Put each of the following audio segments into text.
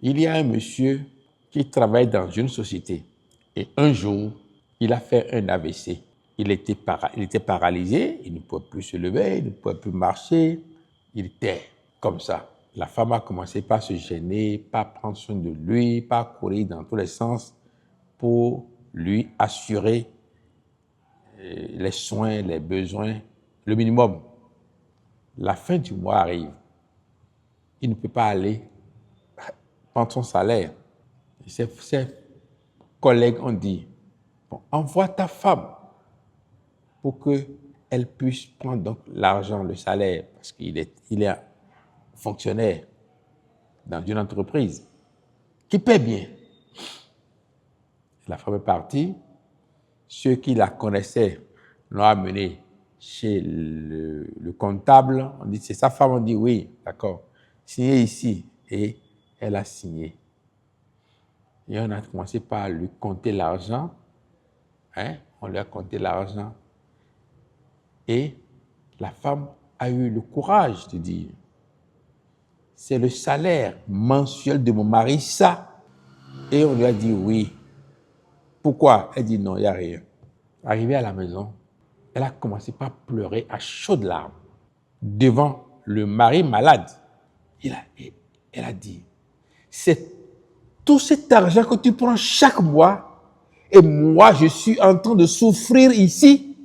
Il y a un monsieur qui travaille dans une société et un jour, il a fait un AVC. Il était paralysé, il ne pouvait plus se lever, il ne pouvait plus marcher. Il était comme ça. La femme a commencé par se gêner, par prendre soin de lui, par courir dans tous les sens pour lui assurer les soins, les besoins, le minimum. La fin du mois arrive. Il ne peut pas aller prendre son salaire. Ses collègues ont dit, bon, envoie ta femme pour qu'elle puisse prendre donc l'argent, le salaire, parce qu'il est fonctionnaire dans une entreprise qui paie bien. La femme est partie. Ceux qui la connaissaient l'ont amenée chez le comptable. On dit, c'est sa femme. On dit, oui, d'accord. Signez ici. Et elle a signé. Et on a commencé par lui compter l'argent. On lui a compté l'argent. Et la femme a eu le courage de dire, c'est le salaire mensuel de mon mari, ça. Et on lui a dit oui. Pourquoi? Elle dit non, il n'y a rien. Arrivée à la maison, elle a commencé par pleurer à chaudes larmes devant le mari malade. Elle a dit, c'est tout cet argent que tu prends chaque mois et moi, je suis en train de souffrir ici.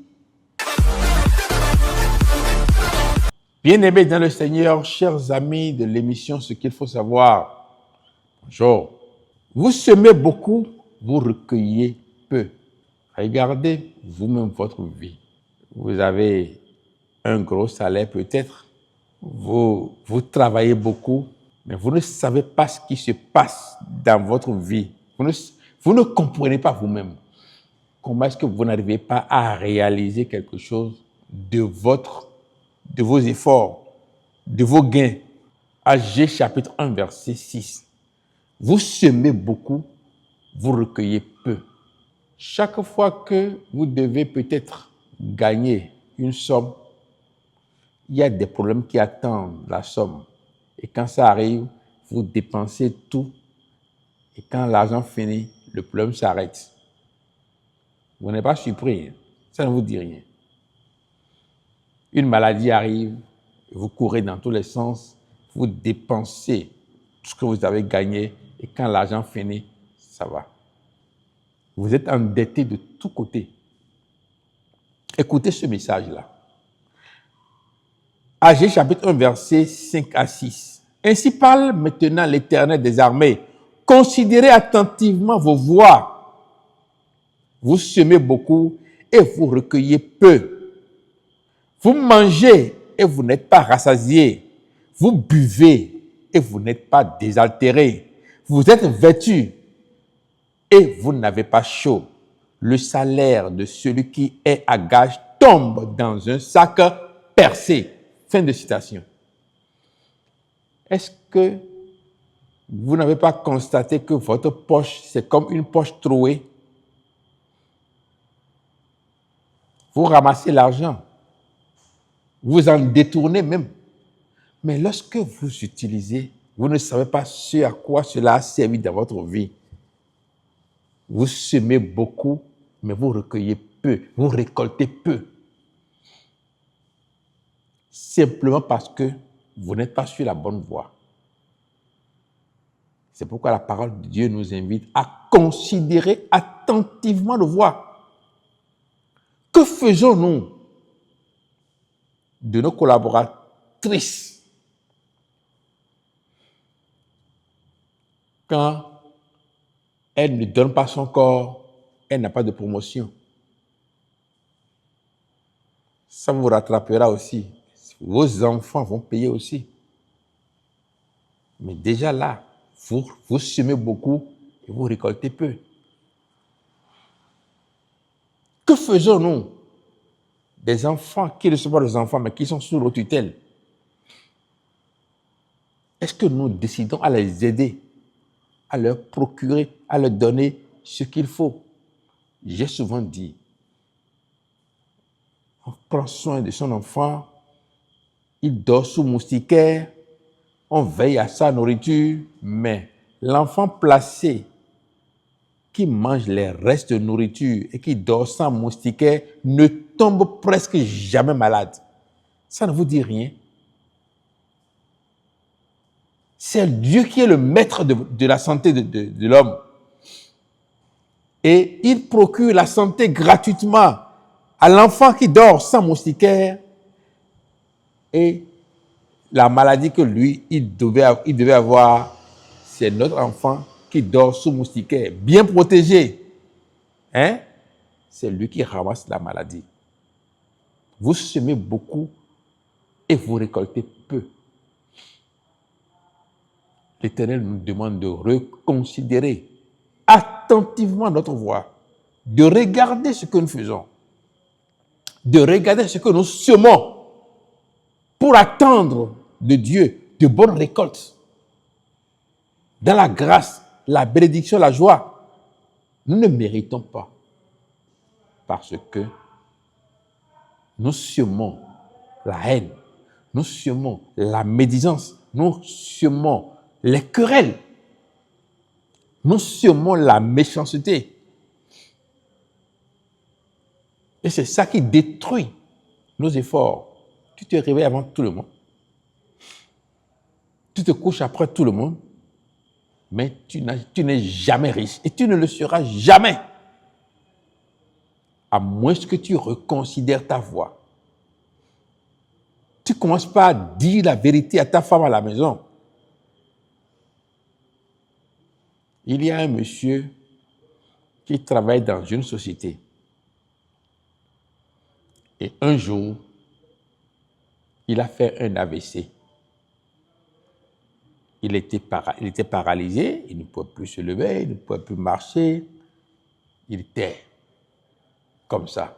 Bien-aimés dans le Seigneur, chers amis de l'émission Ce qu'il faut savoir, bonjour. Vous semez beaucoup, vous recueillez peu. Regardez vous-même votre vie. Vous avez un gros salaire peut-être. Vous travaillez beaucoup, mais vous ne savez pas ce qui se passe dans votre vie. Vous ne comprenez pas vous-même. Comment est-ce que vous n'arrivez pas à réaliser quelque chose de vos efforts, de vos gains? Agé chapitre 1, verset 6. Vous semez beaucoup, vous recueillez peu. Chaque fois que vous devez peut-être gagner une somme, il y a des problèmes qui attendent la somme. Et quand ça arrive, vous dépensez tout. Et quand l'argent finit, le problème s'arrête. Vous n'êtes pas surpris. Ça ne vous dit rien. Une maladie arrive, vous courez dans tous les sens, vous dépensez tout ce que vous avez gagné. Et quand l'argent finit, ça va. Vous êtes endetté de tous côtés. Écoutez ce message-là. Agé chapitre 1, versets 5 à 6. Ainsi parle maintenant l'Éternel des armées. Considérez attentivement vos voies. Vous semez beaucoup et vous recueillez peu. Vous mangez et vous n'êtes pas rassasiés. Vous buvez et vous n'êtes pas désaltérés. Vous êtes vêtus et vous n'avez pas chaud. Le salaire de celui qui est à gage tombe dans un sac percé. Fin de citation. Est-ce que vous n'avez pas constaté que votre poche, c'est comme une poche trouée? Vous ramassez l'argent. Vous en détournez même. Mais lorsque vous utilisez, vous ne savez pas ce à quoi cela a servi dans votre vie. Vous semez beaucoup, mais vous recueillez peu. Vous récoltez peu. Simplement parce que vous n'êtes pas sur la bonne voie. C'est pourquoi la parole de Dieu nous invite à considérer attentivement nos voies. Que faisons-nous de nos collaboratrices quand elle ne donne pas son corps, elle n'a pas de promotion? Ça vous rattrapera aussi. Vos enfants vont payer aussi. Mais déjà là, vous semez beaucoup et vous récoltez peu. Que faisons-nous des enfants qui ne sont pas des enfants, mais qui sont sous nos tutelles? Est-ce que nous décidons à les aider, à leur procurer, à leur donner ce qu'il faut? J'ai souvent dit, on prend soin de son enfant, il dort sous moustiquaire, on veille à sa nourriture, mais l'enfant placé qui mange les restes de nourriture et qui dort sans moustiquaire ne tombe presque jamais malade. Ça ne vous dit rien? C'est Dieu qui est le maître de la santé de l'homme. Et il procure la santé gratuitement à l'enfant qui dort sans moustiquaire et la maladie que lui, il devait avoir, c'est notre enfant qui dort sous moustiquaire, bien protégé. Hein? C'est lui qui ramasse la maladie. Vous semez beaucoup et vous récoltez peu. L'Éternel nous demande de reconsidérer attentivement notre voie, de regarder ce que nous faisons, de regarder ce que nous semons pour attendre de Dieu de bonnes récoltes. Dans la grâce, la bénédiction, la joie, nous ne méritons pas parce que nous semons la haine, nous semons la médisance, nous semons les querelles, nous semons la méchanceté. Et c'est ça qui détruit nos efforts. Tu te réveilles avant tout le monde. Tu te couches après tout le monde. Mais tu n'es jamais riche. Et tu ne le seras jamais. À moins que tu reconsidères ta voie. Tu ne commences pas à dire la vérité à ta femme à la maison. Il y a un monsieur qui travaille dans une société. Et un jour, il a fait un AVC. Il était paralysé, il ne pouvait plus se lever, il ne pouvait plus marcher. Il était comme ça.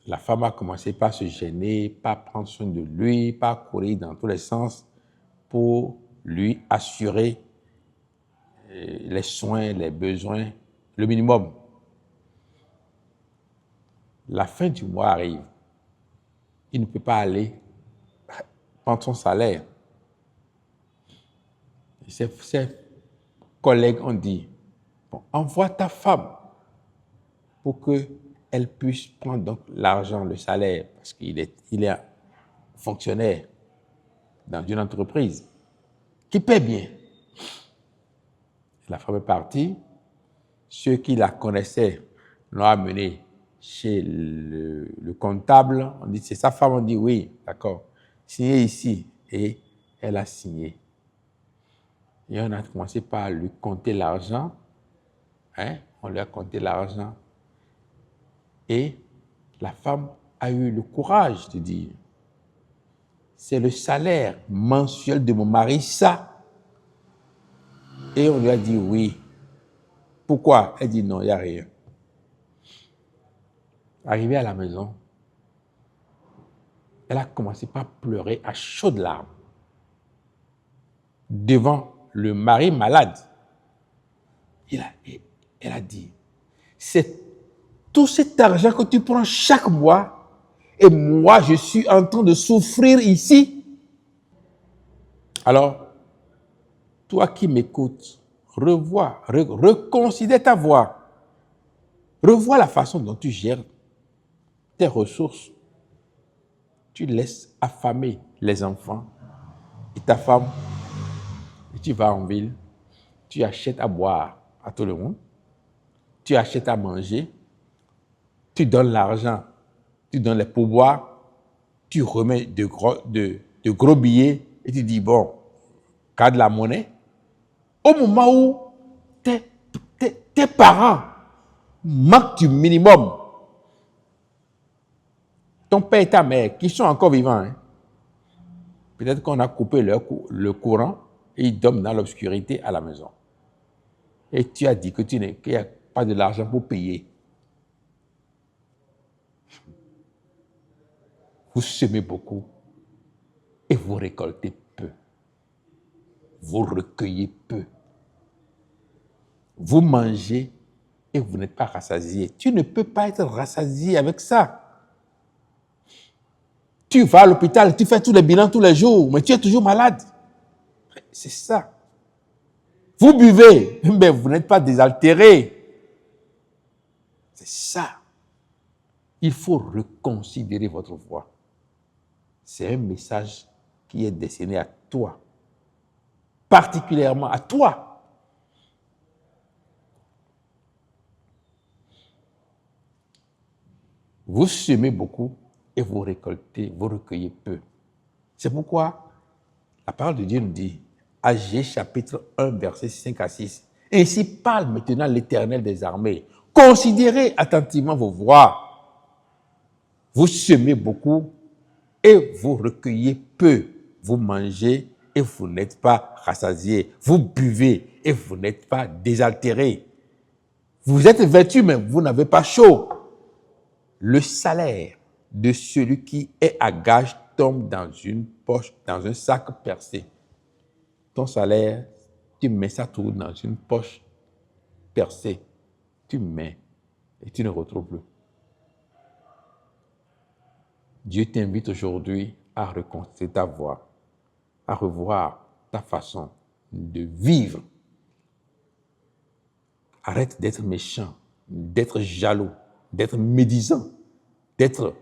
La femme a commencé par se gêner, par prendre soin de lui, par courir dans tous les sens pour lui assurer les soins, les besoins, le minimum. La fin du mois arrive. Il ne peut pas aller prendre son salaire. Ses collègues ont dit, bon, envoie ta femme pour qu'elle puisse prendre donc l'argent, le salaire, parce qu'il est fonctionnaire dans une entreprise qui paie bien. La femme est partie. Ceux qui la connaissaient l'ont amenée chez le comptable. On dit, c'est sa femme. On dit, oui, d'accord. Signez ici. Et elle a signé. Et on a commencé par lui compter l'argent. Hein? On lui a compté l'argent. Et la femme a eu le courage de dire, c'est le salaire mensuel de mon mari, ça. Et on lui a dit oui. Pourquoi? Elle dit non, il n'y a rien. Arrivée à la maison, elle a commencé par pleurer à chaudes larmes devant le mari malade. Elle a dit, c'est tout cet argent que tu prends chaque mois et moi, je suis en train de souffrir ici. Alors, toi qui m'écoutes, reconsidère ta voie. Revois la façon dont tu gères tes ressources. Tu laisses affamer les enfants et ta femme. Et tu vas en ville, tu achètes à boire à tout le monde, tu achètes à manger, tu donnes l'argent, tu donnes les pourboires, tu remets de gros billets et tu dis, bon, garde la monnaie. Au moment où tes parents manquent du minimum, ton père et ta mère, qui sont encore vivants, hein, peut-être qu'on a coupé le courant et ils dorment dans l'obscurité à la maison. Et tu as dit qu'il n'y a pas de l'argent pour payer. Vous semez beaucoup et vous récoltez peu. Vous recueillez peu. Vous mangez et vous n'êtes pas rassasié. Tu ne peux pas être rassasié avec ça. Tu vas à l'hôpital, tu fais tous les bilans tous les jours, mais tu es toujours malade. c'est ça. Vous buvez, mais vous n'êtes pas désaltéré. C'est ça. Il faut reconsidérer votre voix. C'est un message qui est destiné à toi, particulièrement à toi. Vous semez beaucoup et vous récoltez, vous recueillez peu. C'est pourquoi la parole de Dieu nous dit, Agée chapitre 1, versets 5 à 6, « Ainsi parle maintenant l'Éternel des armées. Considérez attentivement vos voies. Vous semez beaucoup et vous recueillez peu. Vous mangez et vous n'êtes pas rassasiés. Vous buvez et vous n'êtes pas désaltérés. Vous êtes vêtus, mais vous n'avez pas chaud. Le salaire de celui qui est à gage tombe dans une poche, dans un sac percé. » Ton salaire, tu mets ça tout dans une poche percée. Tu mets et tu ne retrouves plus. Dieu t'invite aujourd'hui à reconstruire ta voie, à revoir ta façon de vivre. Arrête d'être méchant, d'être jaloux, d'être médisant, d'être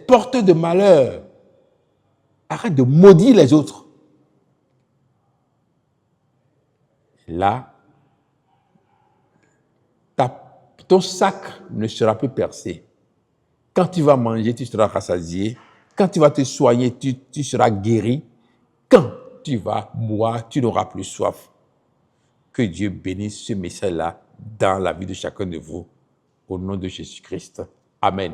porteur de malheur. Arrête de maudire les autres. Là, ton sac ne sera plus percé. Quand tu vas manger, tu seras rassasié. Quand tu vas te soigner, tu seras guéri. Quand tu vas boire, tu n'auras plus soif. Que Dieu bénisse ce message-là dans la vie de chacun de vous. Au nom de Jésus-Christ. Amen.